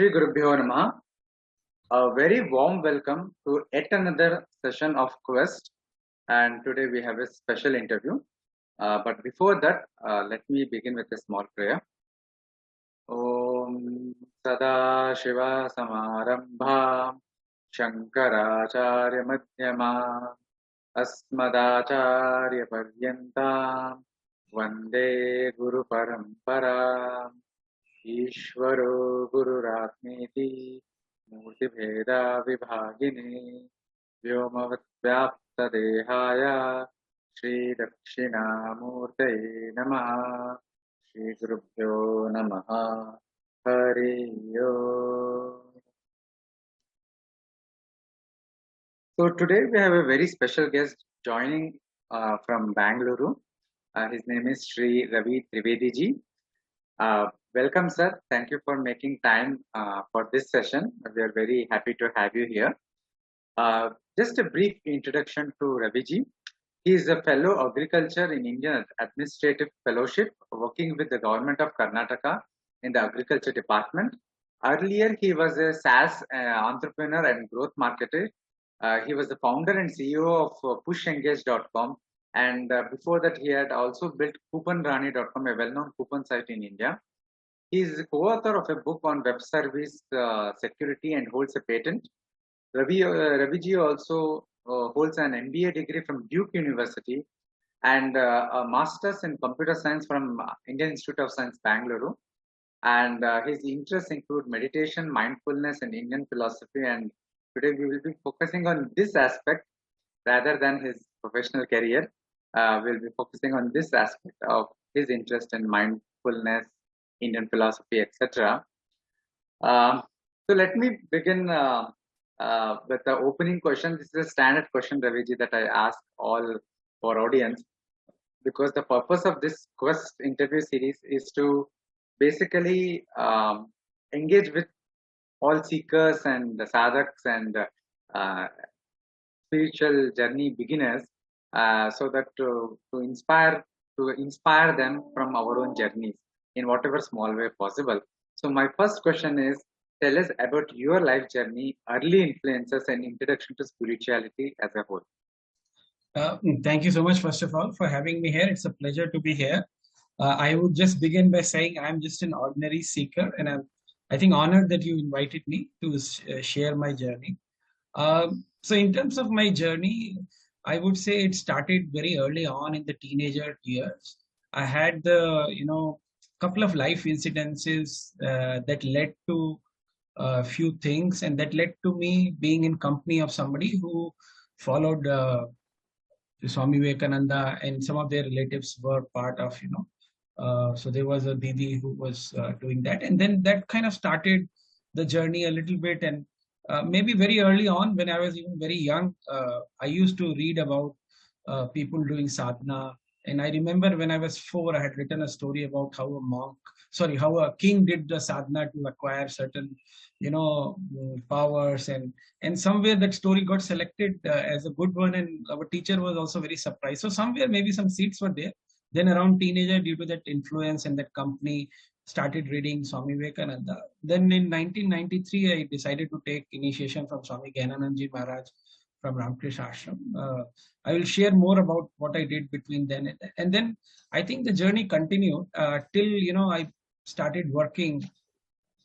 Shri Gurubhyo Namaha. A very warm welcome to yet another session of Quest. And today we have a special interview. But before that, let me begin with a small prayer. Om Sada Shiva Samarambha Shankaracharya Madhyama Asmadacharya Paryanta Vande Guru Parampara Ishvaro Gururatmeti Murtibheda Vibhagini Vyomavadvyaptadehaya Shri Dakshinamurtaye Namaha Shri Gurubhyo Namaha Hari Om. So today we have a very special guest joining from Bangalore. His name is Shri Ravi Trivedi ji. Welcome, sir. Thank you for making time for this session. We are very happy to have you here. Just a brief introduction to Ravi ji. He is a fellow agriculture in Indian Administrative Fellowship working with the Govt of Karnataka in the Agriculture Department. Earlier, he was a SaaS entrepreneur and growth marketer. He was the founder and CEO of pushengage.com. And before that, he had also built couponrani.com, a well-known coupon site in India. He is the co-author of a book on web service security and holds a patent. Raviji also holds an MBA degree from Duke University and a master's in computer science from Indian Institute of Science, Bangalore. And his interests include meditation, mindfulness, and Indian philosophy. And today we will be focusing on this aspect rather than his professional career. We'll be focusing on this aspect of his interest in mindfulness, Indian philosophy, etc. So let me begin with the opening question. This is a standard question, Raviji, that I ask all our audience, because the purpose of this Quest interview series is to basically engage with all seekers and the sadhaks and spiritual journey beginners, so that to inspire them from our own journeys in whatever small way possible. So my first question is, tell us about your life journey, early influences and introduction to spirituality as a whole. Thank you so much, first of all, for having me here. It's a pleasure to be here. I would just begin by saying I'm just an ordinary seeker, and I think honored that you invited me to share my journey. So in terms of my journey, I would say it started very early on in the teenager years. I had the, couple of life incidences that led to a few things, and that led to me being in company of somebody who followed Swami Vivekananda, and some of their relatives were part of, so there was a Didi who was doing that. And then that kind of started the journey a little bit. And maybe very early on, when I was even very young, I used to read about people doing sadhana. And I remember when I was 4, I had written a story about how a king did the sadhana to acquire certain, powers. And somewhere that story got selected as a good one. And our teacher was also very surprised. So somewhere maybe some seeds were there. Then around teenager, due to that influence and that company, started reading Swami Vivekananda. Then in 1993, I decided to take initiation from Swami Gyananandji Maharaj from Ramakrishna Ashram. I will share more about what I did between then and then. I think the journey continued till I started working,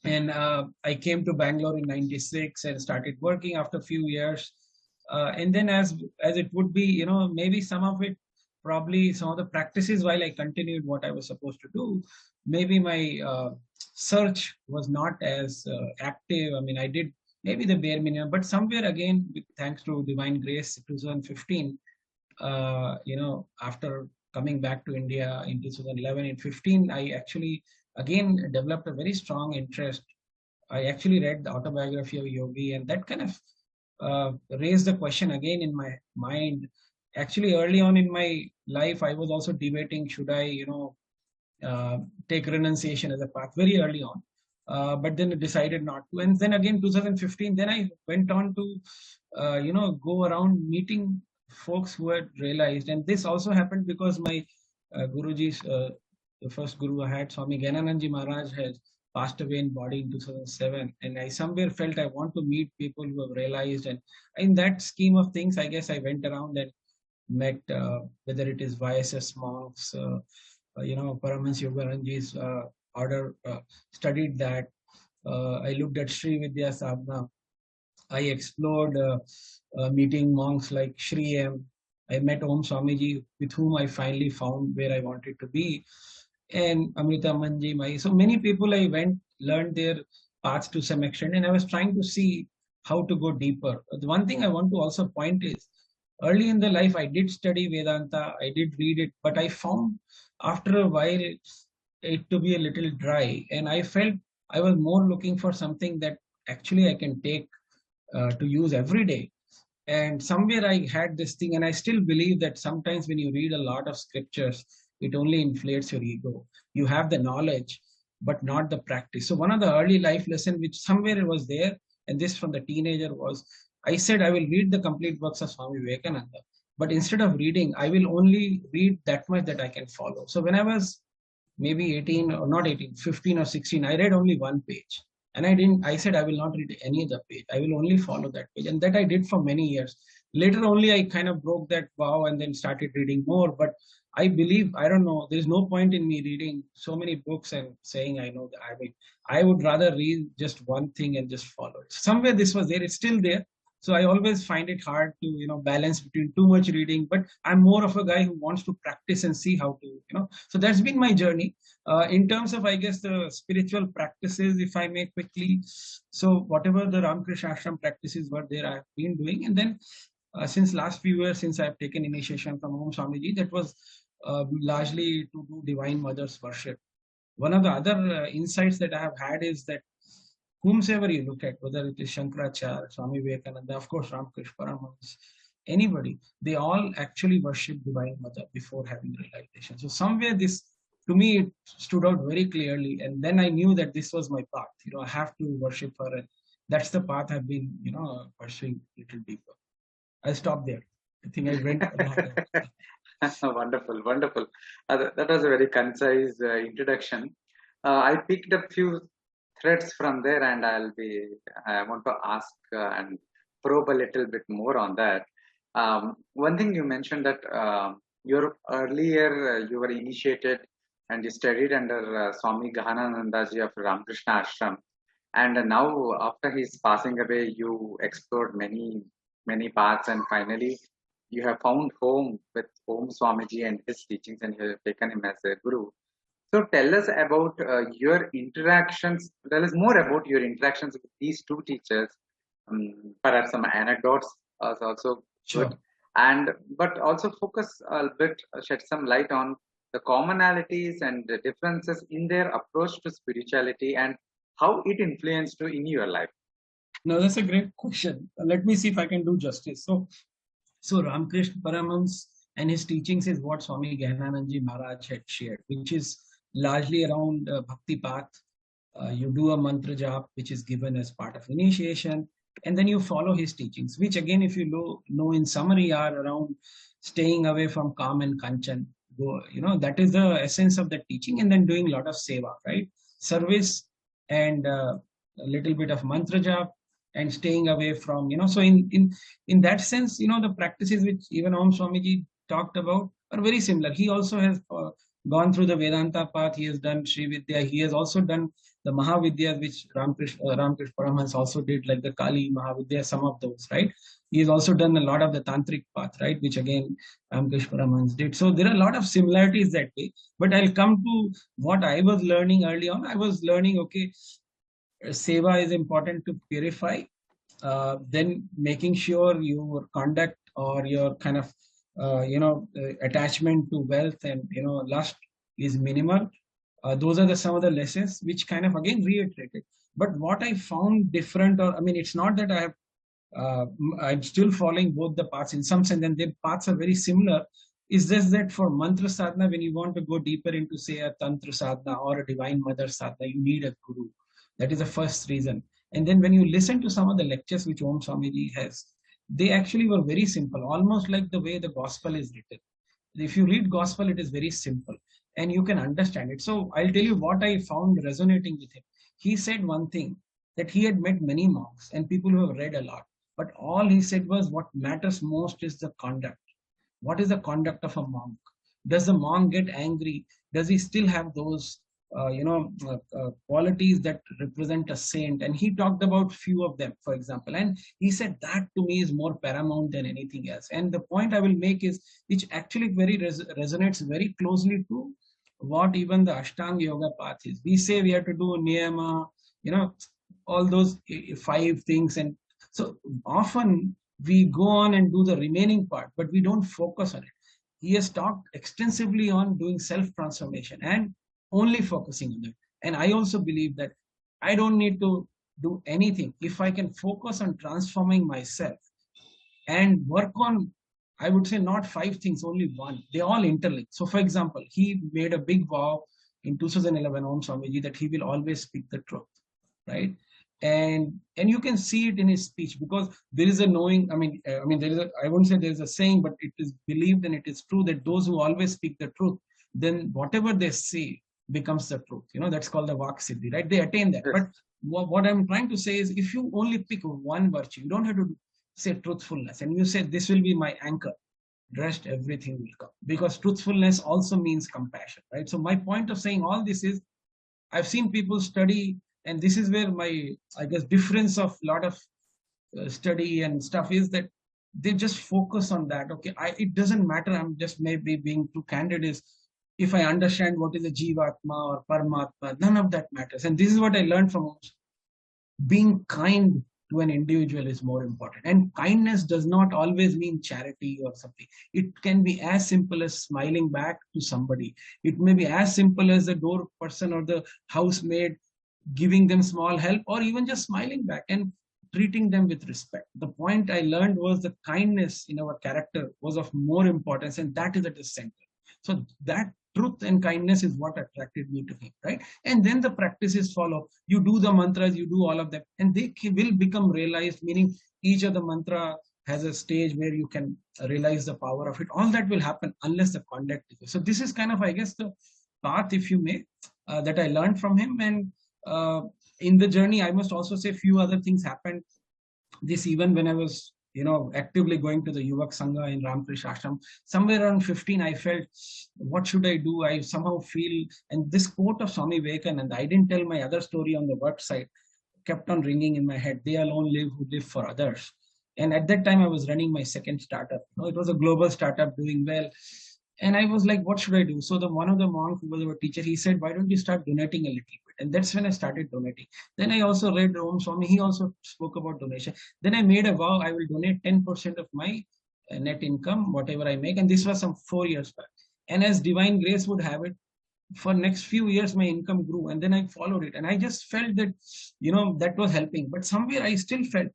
and I came to Bangalore in '96 and started working after a few years. And then as it would be, maybe some of the practices, while I continued what I was supposed to do, maybe my search was not as active. I mean, I did maybe the bare minimum, but somewhere again, thanks to divine grace, 2015, after coming back to India in 2011 and 15, I actually again developed a very strong interest. I actually read the autobiography of Yogi, and that kind of raised the question again in my mind. Actually, early on in my life, I was also debating, should I, take renunciation as a path very early on. But then I decided not to. And then again, 2015, then I went on to, go around meeting folks who had realized. And this also happened because my Guruji's, the first Guru I had, Swami Gyananandji Maharaj, has passed away in body in 2007. And I somewhere felt I want to meet people who have realized. And in that scheme of things, I guess I went around and met whether it is YSS monks, Paramahansa Yogananda's order, studied that. I looked at Sri Vidya Sadhana. I explored meeting monks like Sri M. I met Om Swamiji, with whom I finally found where I wanted to be. And Amrita Manji Mai. So many people I went, learned their paths to some extent, and I was trying to see how to go deeper. The one thing I want to also point is early in the life, I did study Vedanta, I did read it, but I found after a while it to be a little dry. And I felt I was more looking for something that actually I can take to use every day. And somewhere I had this thing, and I still believe that sometimes when you read a lot of scriptures, it only inflates your ego. You have the knowledge, but not the practice. So one of the early life lessons, which somewhere it was there, and this from the teenager was, I said I will read the complete works of Swami Vivekananda, but instead of reading, I will only read that much that I can follow. So when I was maybe 18 or not 18, 15 or 16, I read only one page. And I said, I will not read any other page. I will only follow that page. And that I did for many years. Later only I kind of broke that vow and then started reading more. But I believe, I don't know, there's no point in me reading so many books and saying I know that. I mean, I would rather read just one thing and just follow it. Somewhere this was there, it's still there. So I always find it hard to, balance between too much reading, but I'm more of a guy who wants to practice and see how to. So that's been my journey. In terms of, I guess, the spiritual practices, if I may quickly, so whatever the Ramakrishna Ashram practices were there, I've been doing. And then since last few years, since I've taken initiation from Om Swamiji, that was largely to do Divine Mother's worship. One of the other insights that I have had is that whomsoever you look at, whether it is Shankaracharya, Swami Vivekananda, of course, Ramakrishna Paramahansa, anybody, they all actually worship Divine Mother before having realization. So somewhere this, to me, it stood out very clearly. And then I knew that this was my path. I have to worship her. And that's the path I've been, pursuing a little deeper. I'll stop there. I think I went a lot. Wonderful, wonderful. That was a very concise introduction. I picked a few threads from there, and I want to ask and probe a little bit more on that. One thing you mentioned that your earlier you were initiated and you studied under Swami Gahananandaji of Ramakrishna Ashram, and now after his passing away, you explored many paths, and finally you have found home with Om Swamiji and his teachings, and you have taken him as a guru. So tell us about your interactions. Tell us more about your interactions with these two teachers. Perhaps some anecdotes are also Sure. good, but also focus a bit, shed some light on the commonalities and the differences in their approach to spirituality and how it influenced you in your life. No, that's a great question. Let me see if I can do justice. So Ramakrishna Paramahansa and his teachings is what Swami Gahananandji Maharaj had shared, which is largely around Bhakti path. You do a mantra jap, which is given as part of initiation, and then you follow his teachings, which again, if you know in summary, are around staying away from Kam and Kanchan. That is the essence of the teaching, and then doing a lot of seva, right? Service and a little bit of mantra jap, and staying away from, so in that sense, the practices which even Om Swamiji talked about are very similar. He also has gone through the Vedanta path. He has done Sri Vidya. He has also done the Mahavidya, which Ramakrishna Paramahansa also did, like the Kali Mahavidya, some of those, right? He has also done a lot of the Tantric path, right? Which again, Ramakrishna Paramahansa did. So there are a lot of similarities that way. But I'll come to what I was learning early on. I was learning, okay, seva is important to purify. Then making sure your conduct or your kind of attachment to wealth and lust is minimal. Those are some of the lessons which kind of again reiterated. But what I found different, or I mean, it's not that I have I'm still following both the paths in some sense, and their paths are very similar. Is just that for mantra sadhana, when you want to go deeper into, say, a tantra sadhana or a divine mother sadhana, you need a guru. That is the first reason. And then when you listen to some of the lectures which Om Swamiji has, they actually were very simple, almost like the way the gospel is written. If you read gospel, it is very simple and you can understand it. So I'll tell you what I found resonating with him. he said one thing, that he had met many monks and people who have read a lot. But all he said was what matters most is the conduct. What is the conduct of a monk? Does the monk get angry? Does he still have those qualities that represent a saint? And he talked about few of them, for example, and he said that to me is more paramount than anything else. And the point I will make is, which actually very resonates very closely to what even the Ashtanga Yoga path is. We say we have to do niyama, all those five things, and so often we go on and do the remaining part, but we don't focus on it. He has talked extensively on doing self transformation and only focusing on it. And I also believe that I don't need to do anything if I can focus on transforming myself and work on, I would say, not five things, only one. They all interlink. So, for example, he made a big vow in 2011, Om Swamiji, that he will always speak the truth, right? And you can see it in his speech, because there is a knowing. There is a, I won't say there is a saying, but it is believed and it is true that those who always speak the truth, then whatever they say becomes the truth. That's called the Vak Siddhi, right? They attain that. But what I'm trying to say is, if you only pick one virtue, you don't have to say truthfulness, and you say this will be my anchor, rest everything will come, because truthfulness also means compassion, right? So my point of saying all this is, I've seen people study, and this is where my, I guess, difference of a lot of study and stuff is, that they just focus on that. Okay, it doesn't matter, I'm just maybe being too candid, is if I understand what is a Jivatma or Paramatma, none of that matters. And this is what I learned from being kind to an individual is more important. And kindness does not always mean charity or something. It can be as simple as smiling back to somebody. It may be as simple as the door person or the housemaid giving them small help, or even just smiling back and treating them with respect. The point I learned was the kindness in our character was of more importance, and that is at the center. So that truth and kindness is what attracted me to him, right? And then the practices follow. You do the mantras, you do all of them, and they will become realized, meaning each of the mantra has a stage where you can realize the power of it. All that will happen unless the conduct is. So this is kind of, I guess, the path, if you may, that I learned from him. And in the journey, I must also say few other things happened. This, even when I was actively going to the Yuvak Sangha in Ramakrishna Ashram, somewhere around 15, I felt, what should I do? I somehow feel, and this quote of Swami Vivekananda, I didn't tell my other story on the website, kept on ringing in my head. They alone live who live for others. And at that time, I was running my second startup. It was a global startup doing well. And I was like, what should I do? So one of the monks who was our teacher, he said, why don't you start donating a little bit? And that's when I started donating. Then I also read Om Swami. He also spoke about donation. Then I made a vow, I will donate 10% of my net income, whatever I make. And this was some 4 years back. And as divine grace would have it, for next few years, my income grew. And then I followed it. And I just felt that, that was helping. But somewhere I still felt,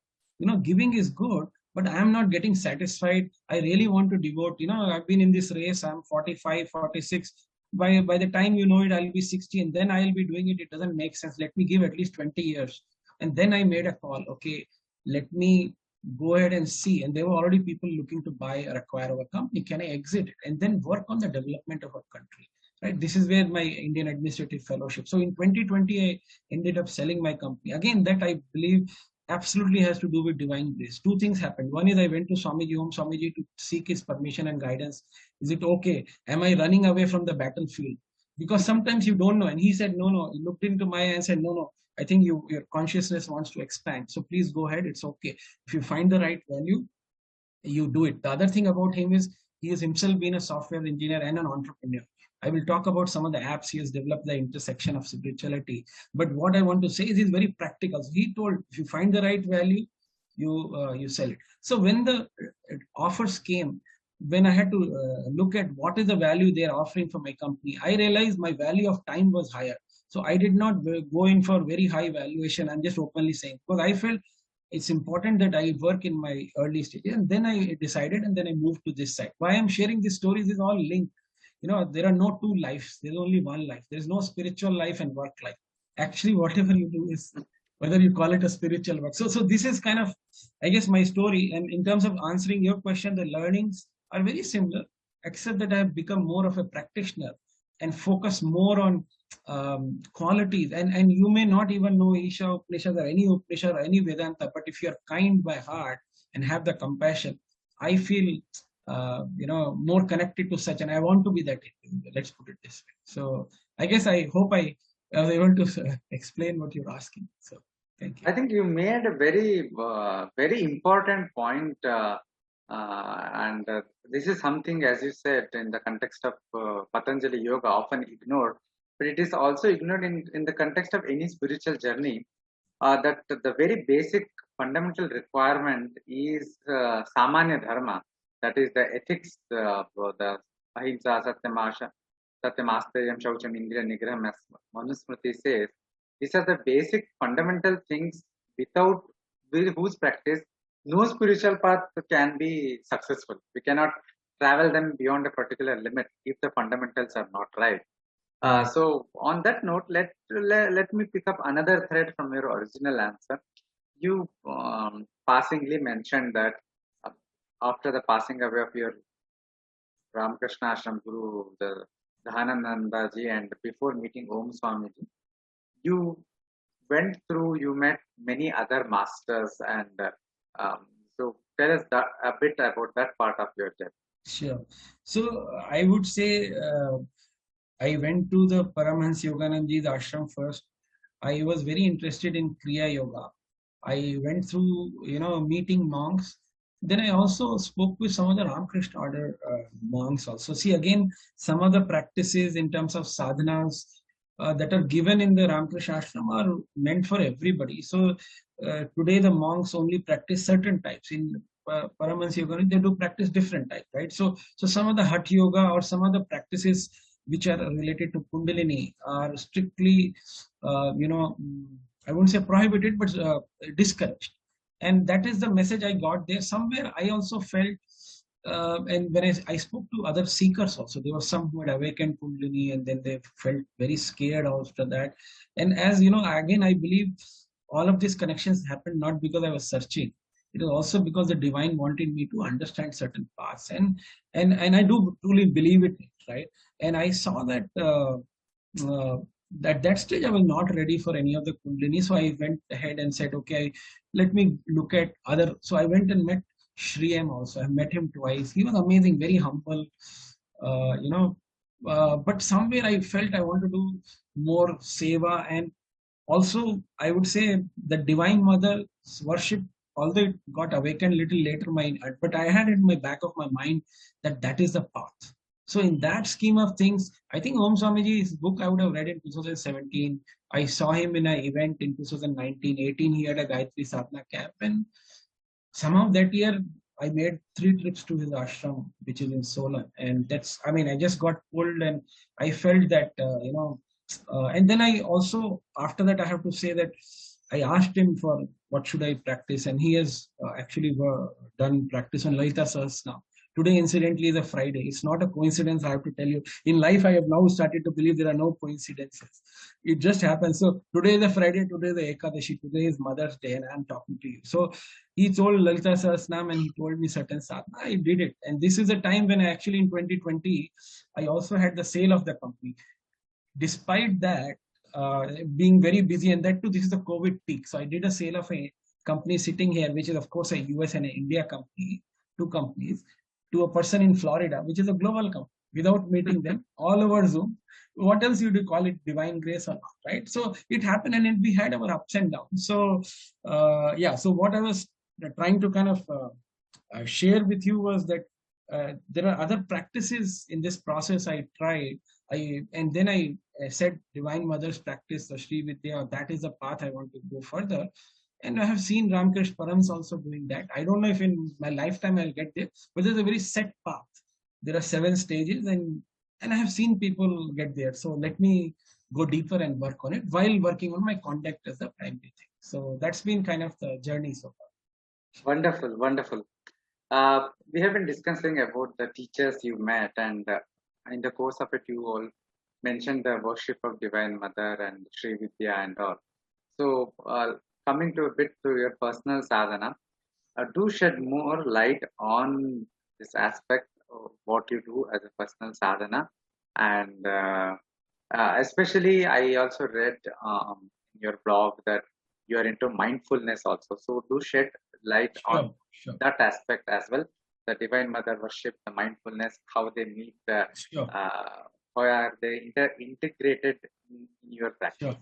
giving is good, but I am not getting satisfied. I really want to devote, I've been in this race. I'm 45, 46. By the time you know it, I'll be 60, and then I'll be doing it. It doesn't make sense. Let me give at least 20 years. And then I made a call. Okay, let me go ahead and see. And there were already people looking to buy or acquire our company. Can I exit it? And then work on the development of our country. Right? This is where my Indian Administrative Fellowship. So in 2020, I ended up selling my company. Again, that I believe absolutely has to do with divine grace. Two things happened. One is I went to Swamiji, Om Swamiji, to seek his permission and guidance. Is it okay? Am I running away from the battlefield? Because sometimes you don't know. And he said, no. He looked into my eye and said, no. I think your consciousness wants to expand. So please go ahead. It's okay. If you find the right value, you do it. The other thing about him is he has himself been a software engineer and an entrepreneur. I will talk about some of the apps he has developed, the intersection of spirituality. But what I want to say is he's very practical. So he told, if you find the right value, you sell it. So when the offers came, when I had to look at what is the value they're offering for my company, I realized my value of time was higher. So I did not go in for very high valuation. I'm just openly saying, because I felt it's important that I work in my early stages. And then I decided, and then I moved to this side. Why I'm sharing these stories is all linked. There are no two lives. There's only one life. There's no spiritual life and work life. Actually, whatever you do is, whether you call it a spiritual work. So this is kind of, I guess, my story. And in terms of answering your question, the learnings are very similar, except that I have become more of a practitioner and focus more on qualities, and you may not even know Isha Upanishad or any Upanishad or any Vedanta, but if you're kind by heart and have the compassion, I feel more connected to such, and I want to be that individual. Let's put it this way. So I guess I hope I was able to explain what you're asking. So thank you. I think you made a very important point, and this is something, as you said, in the context of Patanjali Yoga, often ignored, but it is also ignored in the context of any spiritual journey. That the very basic fundamental requirement is Samanya Dharma, that is the ethics, the Ahimsa, Satyamasteyam, Shaucham, Indriya Nigraham, as Manusmriti says. These are the basic fundamental things without whose practice no spiritual path can be successful. We cannot travel them beyond a particular limit if the fundamentals are not right. So on that note, let me pick up another thread from your original answer. You passingly mentioned that uh, after the passing away of your Ramakrishna Ashram Guru, the Dhahanananda ji, and before meeting Om Swamiji, you you met many other masters, and so tell us a bit about that part of your journey. Sure. So I would say I went to the Paramhans Yogananda's ashram first. I was very interested in Kriya Yoga. I went through, meeting monks. Then I also spoke with some of the Ramakrishna order monks also. See, again, some of the practices in terms of sadhanas that are given in the Ramakrishna ashram are meant for everybody. So today the monks only practice certain types. In Paramhans Yoga, they do practice different types, right? So some of the Hatha Yoga or some of the practices which are related to Kundalini are strictly, I won't say prohibited, but discouraged. And that is the message I got there. Somewhere I also felt, and when I spoke to other seekers also, there were some who had awakened Kundalini and then they felt very scared after that. And as you know, again, I believe all of these connections happened not because I was searching. It was also because the divine wanted me to understand certain paths, and I do truly believe it, right? And I saw that uh, at that stage I was not ready for any of the Kundalini, so I went ahead and said, okay, let me look at other. So I went and met Shri M also. I met him twice. He was amazing, very humble, uh, you know. But somewhere I felt I want to do more seva, and also I would say the Divine Mother's worship, although it got awakened a little later, but I had it in my back of my mind that that is the path. So in that scheme of things, I think Om Swamiji's book I would have read in 2017. I saw him in an event in 2019, 18. He had a Gayatri Sadhana camp, and somehow that year I made 3 trips to his ashram, which is in Solan, and I just got pulled, and I felt that and then I also, after that, I have to say that I asked him for what should I practice, and he has actually done practice on Lalita Sahasranam. Today, incidentally, is a Friday. It's not a coincidence. I have to tell you. In life, I have now started to believe there are no coincidences. It just happens. So today is a Friday. Today is the Ekadashi. Today is Mother's Day, and I'm talking to you. So he told Lalita Sahasranam and he told me certain sadhana. I did it. And this is a time when I actually in 2020, I also had the sale of the company. Despite that, being very busy, and that too, this is the COVID peak. So I did a sale of a company sitting here, which is of course a US and an India company, 2 companies, to a person in Florida, which is a global company, without meeting them, all over Zoom. What else you do call it, divine grace or not, right? So it happened, and we had our ups and downs. So yeah, so what I was trying to kind of share with you was that there are other practices in this process I tried. And then I said Divine Mother's practice, the Sri Vidya, that is the path I want to go further. And I have seen Ramkrishna Params also doing that. I don't know if in my lifetime I'll get there, but there's a very set path. There are 7 stages, and I have seen people get there. So let me go deeper and work on it while working on my conduct as the primary thing. So that's been kind of the journey so far. Wonderful, wonderful. We have been discussing about the teachers you met, and in the course of it, you all mentioned the worship of Divine Mother and Sri Vidya and all. So, coming to a bit to your personal sadhana, do shed more light on this aspect of what you do as a personal sadhana, and Especially, I also read in your blog that you are into mindfulness also. So, do shed light on Sure, sure, that aspect as well. The Divine Mother worship, the mindfulness, how they meet, sure, how are they integrated in your sure. practice.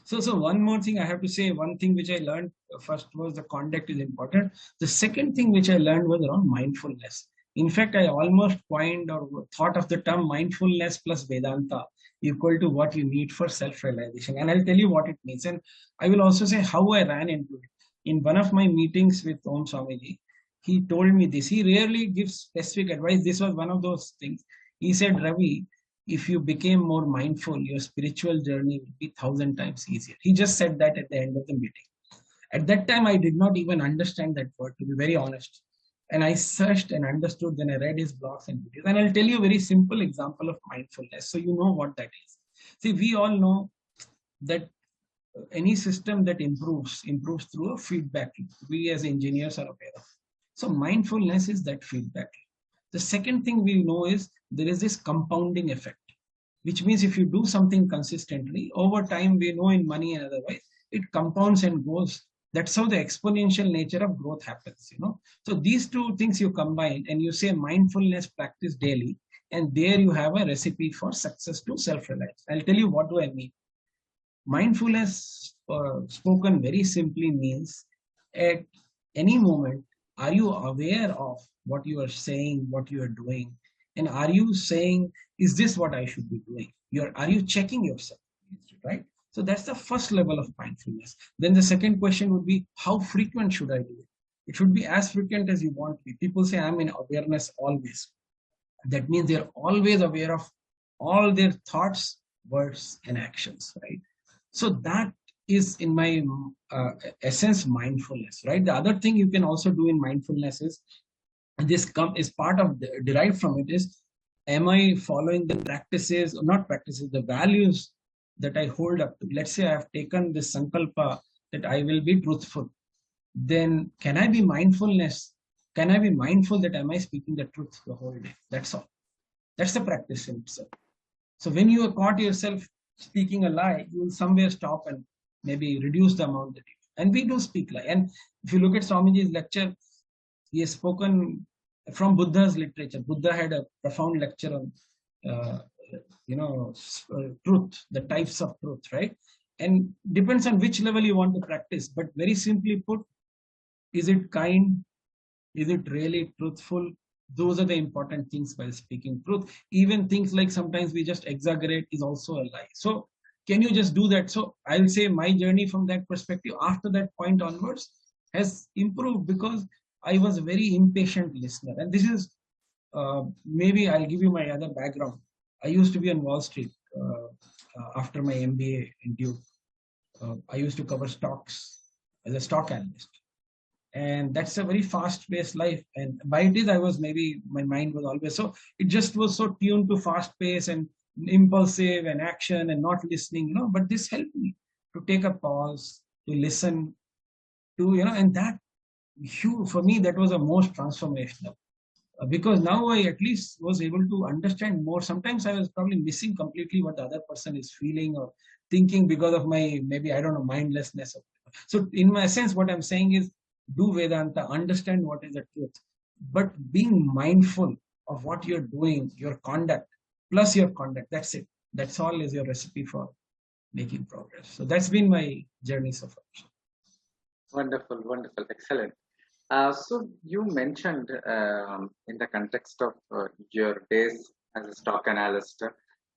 So one more thing I have to say, one thing which I learned first was the conduct is important. The second thing which I learned was around mindfulness. In fact, I almost coined or thought of the term mindfulness plus Vedanta equal to what you need for self-realization. And I'll tell you what it means. And I will also say how I ran into it. In one of my meetings with Om Swamiji, he told me this. He rarely gives specific advice. This was one of those things. He said, Ravi, if you became more mindful, your spiritual journey will be 1,000 times easier. He just said that at the end of the meeting. At that time, I did not even understand that word, to be very honest. And I searched and understood, then I read his blogs and videos. And I'll tell you a very simple example of mindfulness so you know what that is. See, we all know that any system that improves through a feedback loop. We as engineers are aware of. So mindfulness is that feedback loop. The second thing we know is there is this compounding effect, which means if you do something consistently over time, we know in money and otherwise, it compounds and goes. That's how the exponential nature of growth happens, you know. So these two things you combine and you say mindfulness practice daily, and there you have a recipe for success to self-reliance. I'll tell you what do I mean. Mindfulness, spoken very simply, means at any moment, are you aware of what you are saying, what you are doing? And are you saying, is this what I should be doing? Are you checking yourself? Right? So that's the first level of mindfulness. Then the second question would be, how frequent should I do it? It should be as frequent as you want to be. People say, I'm in awareness always. That means they're always aware of all their thoughts, words, and actions, right? So that is in my essence mindfulness, right? The other thing you can also do in mindfulness is, and this is part of derived from it, is am I following the practices or not practices, the values that I hold up to? Let's say I have taken this sankalpa that I will be truthful. Then can I be mindfulness? Can I be mindful that am I speaking the truth the whole day? That's all. That's the practice in itself. So when you are caught yourself speaking a lie, you will somewhere stop and maybe reduce the amount that you do. And we do speak lie. And if you look at Swamiji's lecture, he has spoken from Buddha's literature. Buddha had a profound lecture on, uh, truth, the types of truth, right? And depends on which level you want to practice. But very simply put, is it kind? Is it really truthful? Those are the important things while speaking truth. Even things like sometimes we just exaggerate is also a lie. So can you just do that? So I will say my journey from that perspective after that point onwards has improved because I was a very impatient listener. And this is maybe I'll give you my other background. I used to be on Wall Street after my MBA in Duke. I used to cover stocks as a stock analyst, and that's a very fast paced life. And by it is I was, maybe my mind was always so, it just was so tuned to fast pace and impulsive and action and not listening, you know. But this helped me to take a pause, to listen, to, you know, and that for me that was the most transformational. Because now I at least was able to understand more. Sometimes I was probably missing completely what the other person is feeling or thinking because of my, maybe, I don't know, mindlessness. So in my sense, what I'm saying is do Vedanta, understand what is the truth, but being mindful of what you're doing, your conduct, plus your conduct. That's it. That's all is your recipe for making progress. So that's been my journey so far. Wonderful, wonderful, excellent. So you mentioned in the context of your days as a stock analyst,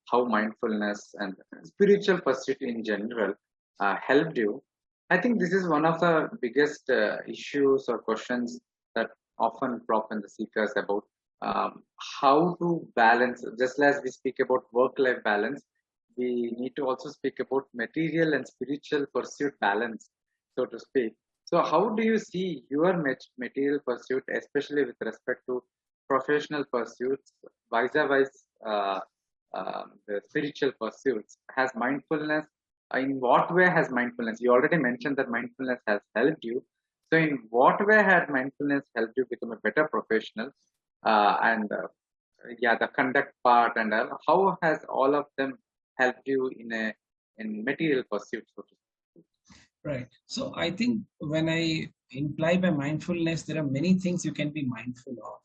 how mindfulness and spiritual pursuit in general helped you. I think this is one of the biggest issues or questions that often crop in the seekers about how to balance. Just as we speak about work-life balance, we need to also speak about material and spiritual pursuit balance, so to speak. So, how do you see your material pursuit, especially with respect to professional pursuits, vis-a-vis the spiritual pursuits? Has mindfulness, in what way has mindfulness? You already mentioned that mindfulness has helped you. So, in what way had mindfulness helped you become a better professional? And yeah, the conduct part and how has all of them helped you in material pursuits, so to speak? Right. So I think when I imply by mindfulness, there are many things you can be mindful of,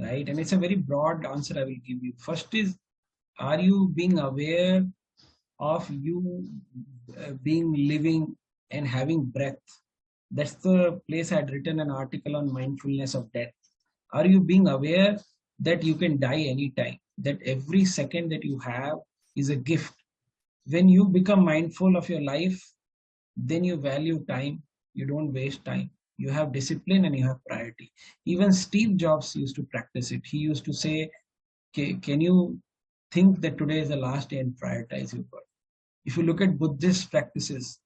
right? And it's a very broad answer I will give you. First is, are you being aware of you being living and having breath? That's the place I had written an article on mindfulness of death. Are you being aware that you can die anytime? That every second that you have is a gift. When you become mindful of your life, then you value time. You don't waste time. You have discipline and you have priority. Even Steve Jobs used to practice it. He used to say, can you think that today is the last day and prioritize your work? If you look at Buddhist practices,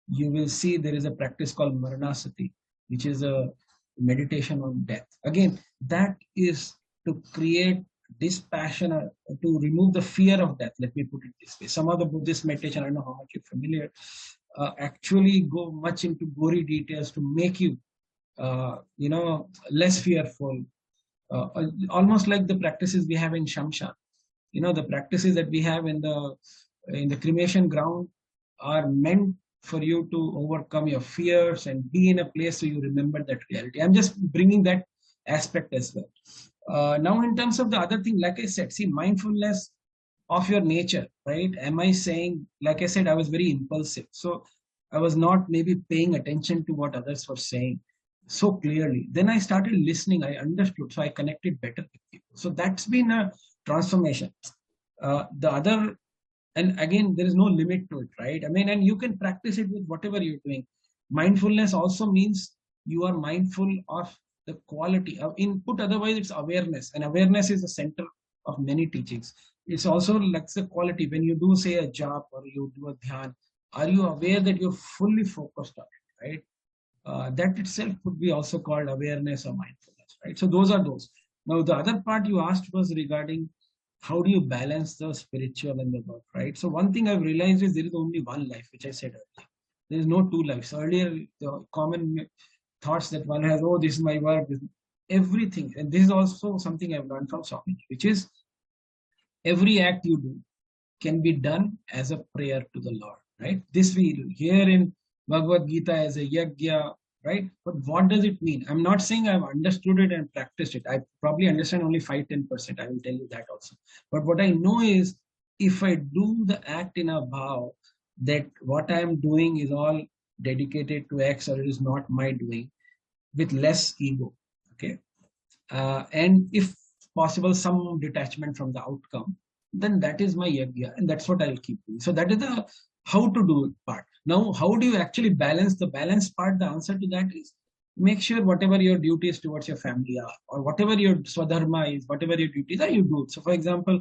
you will see there is a practice called Maranasati, which is a meditation on death. Again, that is to create dispassion, to remove the fear of death. Let me put it this way. Some of the Buddhist meditation, I don't know how much you're familiar, actually go much into gory details to make you, less fearful. Almost like the practices we have in Shamshan. The practices that we have in the cremation ground are meant for you to overcome your fears and be in a place where you remember that reality. I'm just bringing that aspect as well. Now, in terms of the other thing, like I said, see, mindfulness of your nature, right? Am I saying, like I said, I was very impulsive. So I was not maybe paying attention to what others were saying so clearly. Then I started listening, I understood, so I connected better with people. So that's been a transformation. The other, and again, there is no limit to it, right? I mean, and you can practice it with whatever you're doing. Mindfulness also means you are mindful of the quality of input. Otherwise, it's awareness, and awareness is the center of many teachings. It's also like the quality. When you do say a job or you do a dhyan, are you aware that you're fully focused on it, right? That itself could be also called awareness or mindfulness, right? So those are those. Now, the other part you asked was regarding how do you balance the spiritual and the work, right? So one thing I've realized is there is only one life, which I said earlier. There is no two lives. Earlier, the common thoughts that one has, oh, this is my work, everything. And this is also something I've learned from Swamiji, which is every act you do can be done as a prayer to the Lord, right? This we hear in Bhagavad Gita as a yajna, right? But what does it mean? I'm not saying I've understood it and practiced it. I probably understand only 5-10%. I will tell you that also. But what I know is if I do the act in a vow that what I am doing is all dedicated to X or it is not my doing, with less ego, okay? And if possible, some detachment from the outcome, then that is my yajna, and that's what I'll keep doing. So that is the how to do it part. Now, how do you actually balance the balance part? The answer to that is make sure whatever your duties towards your family are, or whatever your swadharma is, whatever your duties are, you do it. So, for example,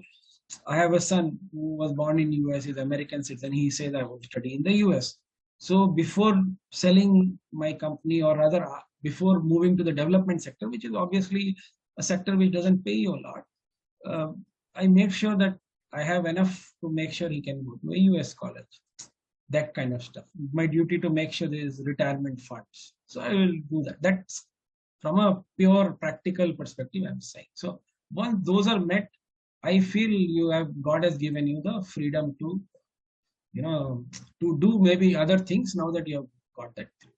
I have a son who was born in US, he's American citizen. He says I will study in the US. So before selling my company, or rather before moving to the development sector, which is obviously a sector which doesn't pay you a lot, I make sure that I have enough to make sure he can go to a US college. That kind of stuff. My duty to make sure there is retirement funds. So I will do that. That's from a pure practical perspective, I'm saying. So once those are met, I feel God has given you the freedom to, to do maybe other things now that you have got that through.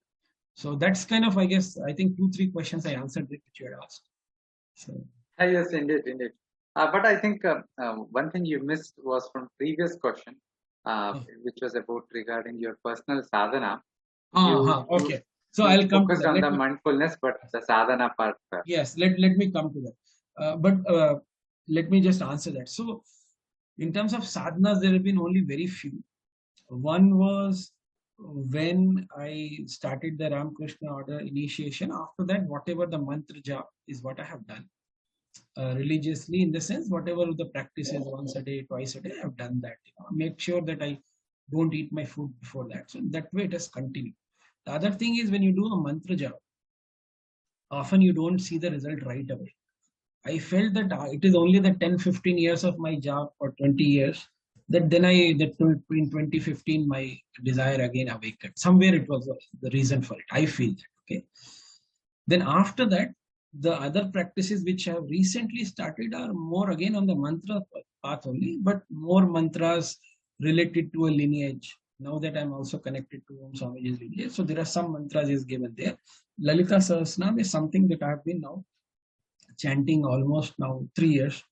So that's kind of, I guess, I think 2-3 questions I answered which you had asked. So Yes, indeed, indeed. But I think one thing you missed was from previous question, which was about regarding your personal sadhana. Okay. So you I'll come to focused that. on the mindfulness, but the sadhana part. Yes, let me come to that. But let me just answer that. So in terms of sadhanas, there have been only very few. One was when I started the Ramakrishna order initiation. After that, whatever the mantra jap is what I have done. Religiously, in the sense, whatever the practice is, once a day, twice a day, I've done that. Make sure that I don't eat my food before that. So that way it has continued. The other thing is when you do a mantra jap, often you don't see the result right away. I felt that it is only the 10-15 years of my job, or 20 years, that then in 2015, my desire again awakened. Somewhere it was the reason for it. I feel that. Okay. Then after that, the other practices which have recently started are more again on the mantra path only, but more mantras related to a lineage. Now that I'm also connected to Swamijis lineage, so there are some mantras is given there. Lalita Sahasranam is something that I've been now chanting almost now 3 years.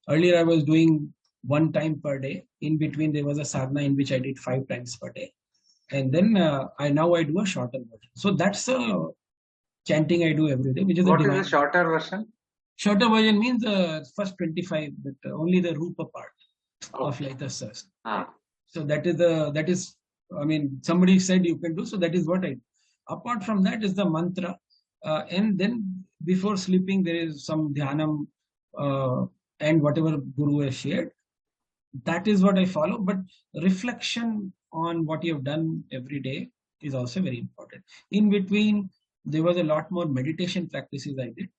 Earlier I was doing 1 time per day. In between there was a sadhana in which I did 5 times per day, and then I do a shorter version. So that's a chanting I do every day, which is a What is divine. the shorter version? Shorter version means the first 25, but only the rupa part of Lalita Sahasranam. Ah. So that is, I mean, somebody said you can do, so that is what I do. Apart from that is the mantra, and then before sleeping there is some dhyanam and whatever Guru has shared. That is what I follow. But reflection on what you have done every day is also very important. In between, there was a lot more meditation practices I did.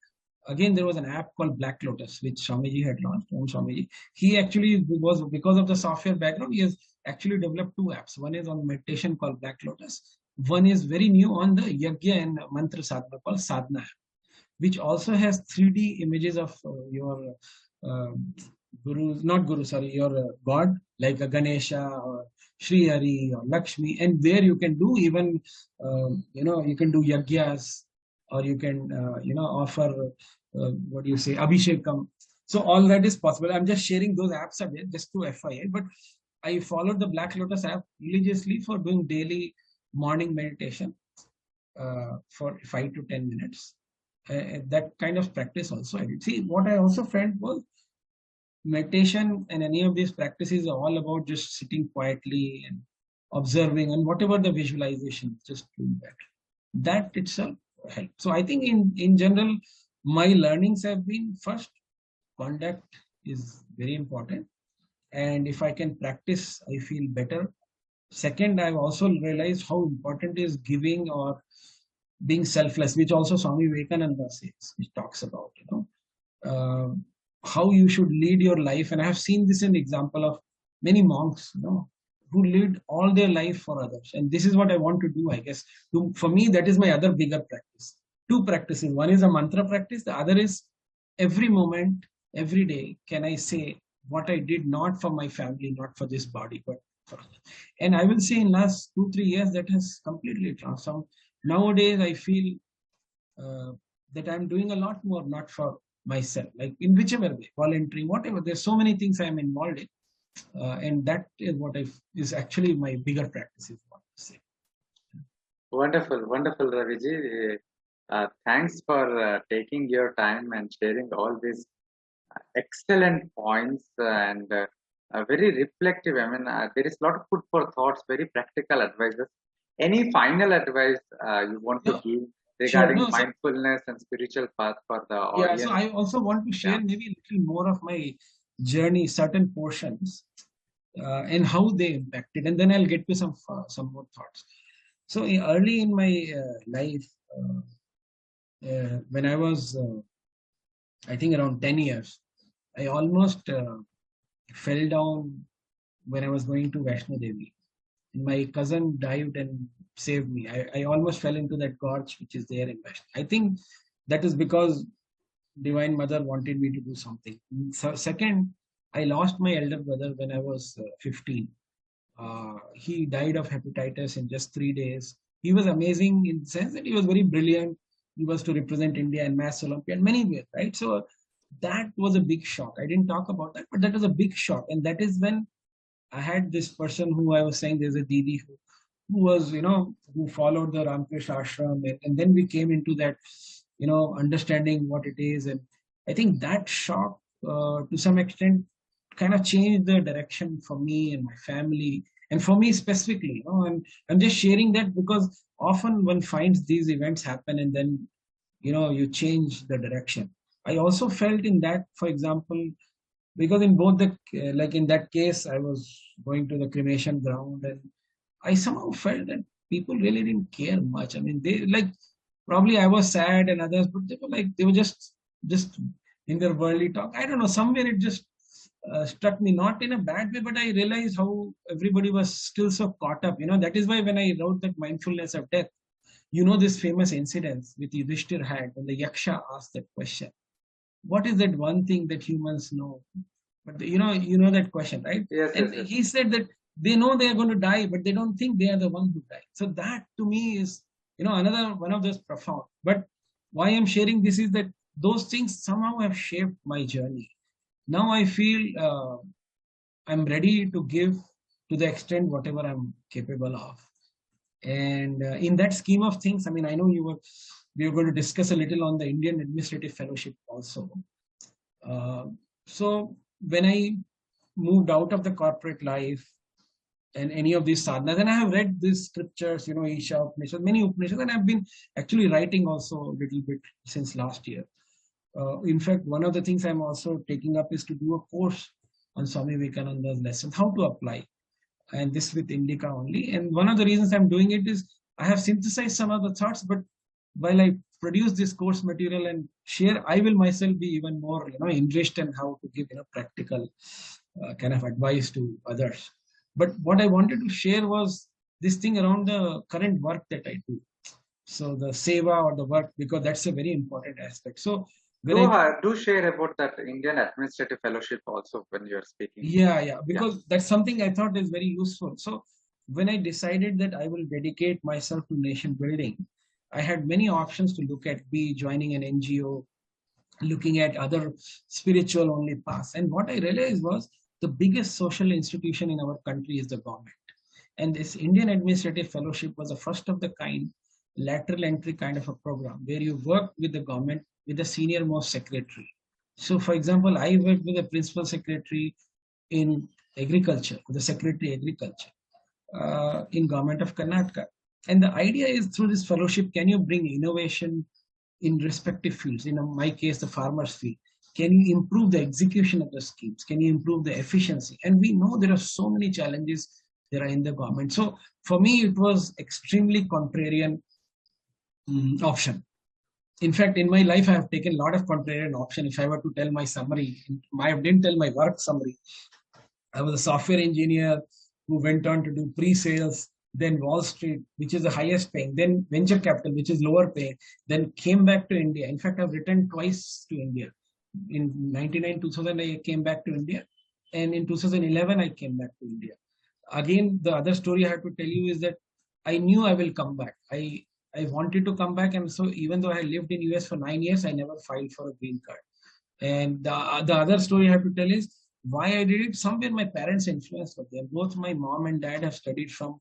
Again, there was an app called Black Lotus, which Swamiji had launched. Swamiji, he actually was, because of the software background, he has actually developed 2 apps. One is on meditation called Black Lotus. One is very new on the Yagya and Mantra Sadhana called Sadhana, which also has 3D images of your your God, like a Ganesha or Sri Hari or Lakshmi, and where you can do even, you can do yagyas, or you can, offer, Abhishekam. So all that is possible. I'm just sharing those apps a bit, just to FYI. But I followed the Black Lotus app religiously for doing daily morning meditation for 5 to 10 minutes. That kind of practice also I did. See, what I also felt was meditation and any of these practices are all about just sitting quietly and observing, and whatever the visualization, just doing that. That itself helps. So I think in general, my learnings have been, first, conduct is very important. And if I can practice, I feel better. Second, I've also realized how important is giving or being selfless, which also Swami Vivekananda says, which talks about, how you should lead your life. And I have seen this in example of many monks, who lead all their life for others. And this is what I want to do, I guess. For me, that is my other bigger practice. 2 practices. One is a mantra practice. The other is every moment, every day, can I say what I did, not for my family, not for this body, but for others. And I will say in last 2-3 years, that has completely transformed. Nowadays, I feel that I'm doing a lot more, not for myself, like in whichever way, volunteering, whatever. There's so many things I'm involved in. And that is what is actually my bigger practice, is what to say. Wonderful, wonderful, Raviji. Thanks for taking your time and sharing all these excellent points and very reflective. I mean, there is a lot of food for thoughts, very practical advices. Any final advice you want to give regarding mindfulness and spiritual path for the audience? Yeah, so I also want to share maybe a little more of my journey, certain portions, and how they impacted, and then I'll get to some more thoughts. So early in my life, when I was, I think around 10 years, I almost fell down when I was going to Vaishno Devi. And my cousin dived and saved me. I almost fell into that gorge which is there in Vaishno. I think that is because Divine Mother wanted me to do something. So second, I lost my elder brother when I was 15. He died of hepatitis in just 3 days. He was amazing in the sense that he was very brilliant. He was to represent India in Mass Olympiad, many ways, right? So that was a big shock. I didn't talk about that, but that was a big shock. And that is when I had this person who I was saying, there's a Didi who was, who followed the Ramakrishna Ashram. And then we came into that, understanding what it is. And I think that shock, to some extent, kind of changed the direction for me and my family, and for me specifically. And I'm just sharing that because often one finds these events happen and then, you change the direction. I also felt in that, for example, because in both like in that case, I was going to the cremation ground, and I somehow felt that people really didn't care much. I mean, they probably I was sad and others, but they were just in their worldly talk. I don't know, somewhere it just struck me, not in a bad way, but I realized how everybody was still so caught up. That is why when I wrote that Mindfulness of Death, this famous incident with Yudhishthir had when the Yaksha asked that question. What is that one thing that humans know But you know that question, right? Yes, And yes, yes. he said that they know they are going to die, but they don't think they are the one who die. So that to me is, another one of those profound. But why I'm sharing this is that those things somehow have shaped my journey. Now I feel I'm ready to give to the extent whatever I'm capable of. And in that scheme of things, I mean, I know we were going to discuss a little on the Indian Administrative Fellowship also. Uh, so when I moved out of the corporate life and any of these sadhanas, and I have read these scriptures, Isha Upanishad, many Upanishads, and I've been actually writing also a little bit since last year. In fact, one of the things I'm also taking up is to do a course on Swami Vivekananda's lessons, how to apply, and this with Indica only. And one of the reasons I'm doing it is I have synthesized some of the thoughts, but while I produce this course material and share, I will myself be even more, enriched in how to give, practical kind of advice to others. But what I wanted to share was this thing around the current work that I do. So the seva or the work, because that's a very important aspect. So when I Do share about that Indian Administrative Fellowship also when you're speaking. yeah, because that's something I thought is very useful. So when I decided that I will dedicate myself to nation building, I had many options to look at, be joining an NGO, looking at other spiritual only paths. And what I realized was the biggest social institution in our country is the government. And this Indian Administrative Fellowship was a first of the kind, lateral entry kind of a program where you work with the government with the senior most secretary. So, for example, I worked with the principal secretary in agriculture, the secretary agriculture in Government of Karnataka. And the idea is through this fellowship, can you bring innovation in respective fields? In my case, the farmers field. Can you improve the execution of the schemes? Can you improve the efficiency? And we know there are so many challenges there are in the government. So for me, it was extremely contrarian option. In fact, in my life, I have taken a lot of contrarian option. If I were to tell my summary, I didn't tell my work summary. I was a software engineer who went on to do pre-sales, then Wall Street, which is the highest paying, then venture capital, which is lower paying, then came back to India. In fact, I've returned twice to India. In 99, 2000, I came back to India. And in 2011, I came back to India. Again, the other story I have to tell you is that I knew I will come back. I wanted to come back. And so even though I lived in US for 9 years, I never filed for a green card. And the other story I have to tell is why I did it. Somewhere my parents' influence was there. Both my mom and dad have studied from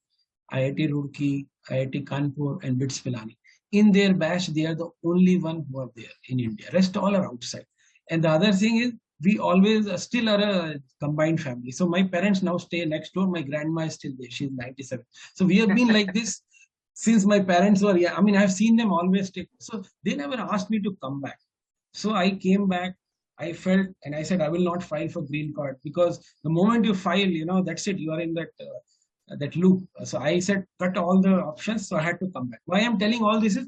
IIT Roorkee, IIT Kanpur, and BITS Pilani. In their batch, they are the only one who are there in India. Rest all are outside. And the other thing is, we always still are a combined family. So my parents now stay next door. My grandma is still there. She's 97. So we have been like this since my parents were, yeah. I mean, I've seen them always take. So they never asked me to come back. So I came back. I felt, and I said, I will not file for green card because the moment you file, that's it. You are in that loop. So I said, cut all the options. So I had to come back. Why I'm telling all this is,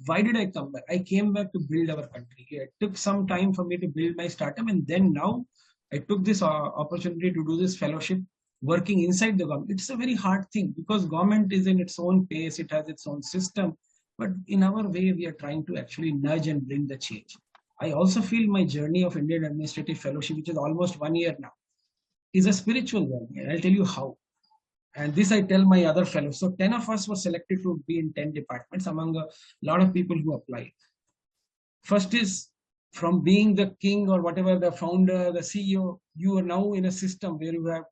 why did I come back? I came back to build our country. It took some time for me to build my startup, and then now I took this opportunity to do this fellowship, working inside the government. It's a very hard thing because government is in its own pace. It has its own system. But in our way, we are trying to actually nudge and bring the change. I also feel my journey of Indian Administrative Fellowship, which is almost 1 year now, is a spiritual journey. And I'll tell you how. And this I tell my other fellows. So 10 of us were selected to be in 10 departments among a lot of people who applied. First is from being the king or whatever, the founder, the CEO, you are now in a system where you have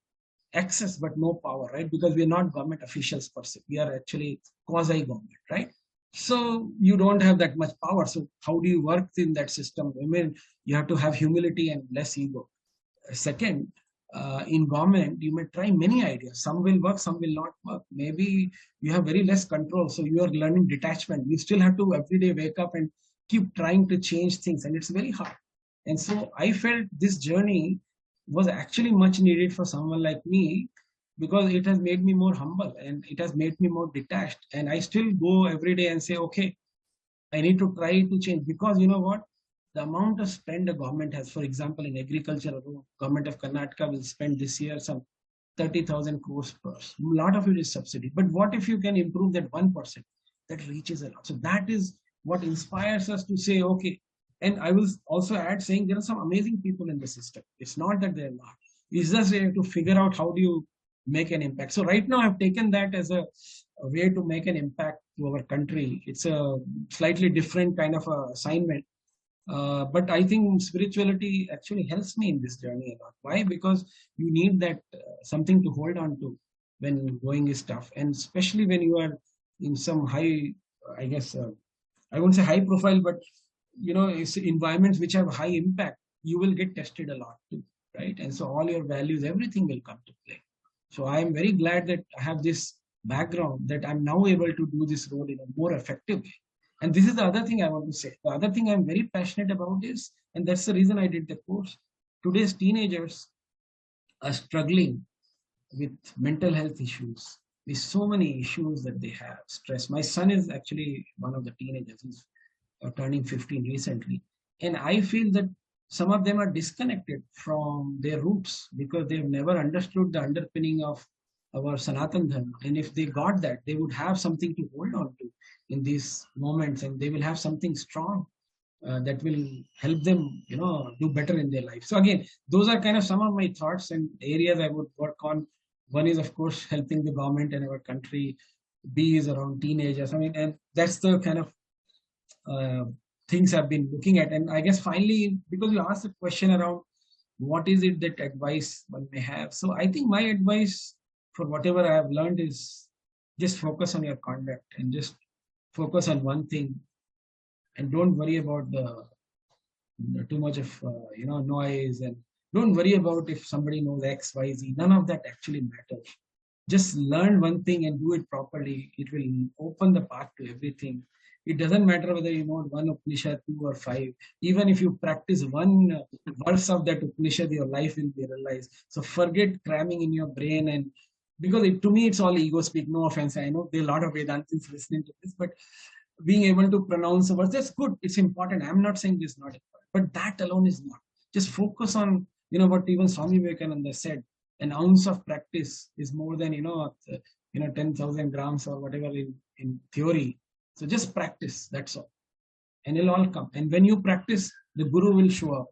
access but no power, right? Because we are not government officials per se. We are actually quasi-government, right? So you don't have that much power. So how do you work in that system? I mean, you have to have humility and less ego. Second, in government, you may try many ideas. Some will work, some will not work. Maybe you have very less control. So you are learning detachment. You still have to every day wake up and keep trying to change things. And it's very hard. And so I felt this journey was actually much needed for someone like me because it has made me more humble and it has made me more detached. And I still go every day and say, okay, I need to try to change because you know what? The amount of spend the government has, for example, in agriculture, government of Karnataka will spend this year some 30,000 crores plus. A lot of it is subsidy. But what if you can improve that 1%? That reaches a lot. So that is what inspires us to say, okay, And I will also add saying there are some amazing people in the system. It's not that they're not. It's just you have to figure out how do you make an impact. So right now I've taken that as a way to make an impact to our country. It's a slightly different kind of a assignment. But I think spirituality actually helps me in this journey a lot. Why? Because you need that something to hold on to when going is tough, and especially when you are in some high, I guess, I won't say high profile, but it's environments which have high impact. You will get tested a lot too, right? And so all your values, everything will come to play. So I am very glad that I have this background that I'm now able to do this role in a more effective way. And this is the other thing I want to say. The other thing I'm very passionate about is, and that's the reason I did the course. Today's teenagers are struggling with mental health issues. There's so many issues that they have. Stress. My son is actually one of the teenagers. He's turning 15 recently. And I feel that some of them are disconnected from their roots because they've never understood the underpinning of our Sanatan Dharma. And if they got that, they would have something to hold on to in these moments, and they will have something strong that will help them, do better in their life. So again, those are kind of some of my thoughts and areas I would work on. One is, of course, helping the government and our country. B is around teenagers. I mean, and that's the kind of uh, things I've been looking at. And I guess finally, because you asked a question around what is it that advice one may have. So I think my advice for whatever I have learned is just focus on your conduct and just focus on one thing, and don't worry about the too much of noise, and don't worry about if somebody knows X, Y, Z. None of that actually matters. Just learn one thing and do it properly. It will open the path to everything. It doesn't matter whether you know one Upanishad, two or five. Even if you practice one verse of that Upanishad, your life will be realized. So forget cramming in your brain, and because to me it's all ego speak. No offense, I know there are a lot of Vedantins listening to this, but being able to pronounce a word, that's good. It's important. I'm not saying this is not important, but that alone is not. Just focus on what even Swami Vivekananda said. An ounce of practice is more than 10,000 grams or whatever in theory. So just practice, that's all, and it'll all come. And when you practice, the guru will show up.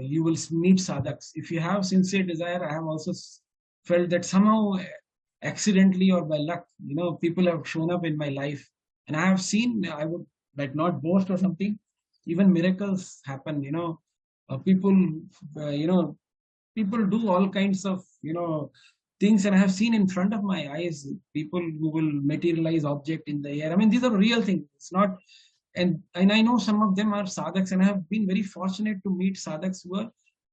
You will meet sadhaks. If you have sincere desire, I have also felt that somehow accidentally or by luck, people have shown up in my life, and I have seen, I would like not boast or something, even miracles happen. People, people do all kinds of things, and I have seen in front of my eyes people who will materialize object in the air. I mean, these are real things. It's not, and I know some of them are sadhaks, and I have been very fortunate to meet sadhaks who are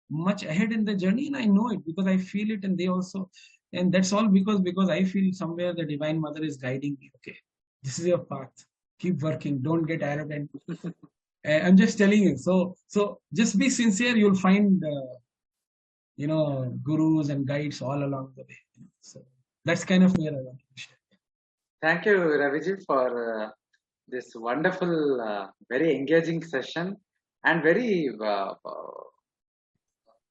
much ahead in the journey, and I know it because I feel it, and they also, and that's all because I feel somewhere the Divine Mother is guiding me. Okay, this is your path. Keep working. Don't get arrogant. I'm just telling you. So just be sincere. You'll find gurus and guides all along the way. So that's kind of where I want to share. Thank you, Raviji, for this wonderful, very engaging session and very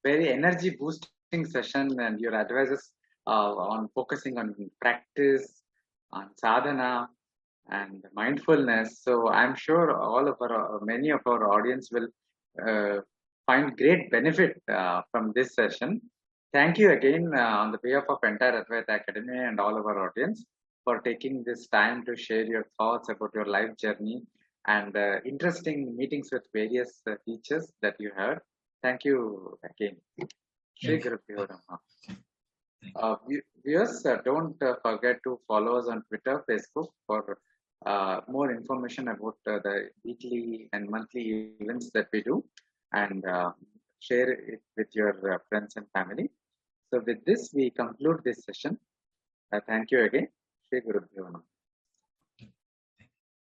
energy boosting session, and your advices on focusing on practice, on sadhana, and mindfulness. So I'm sure many of our audience will find great benefit from this session. Thank you again on the behalf of entire Advaita Academy and all of our audience for taking this time to share your thoughts about your life journey and interesting meetings with various teachers that you had. Thank you again. Shri Guru Pyo Namaha. Viewers, don't forget to follow us on Twitter, Facebook for more information about the weekly and monthly events that we do, and share it with your friends and family. So with this, we conclude this session. Thank you again. Shri Guru Pyo Namaha.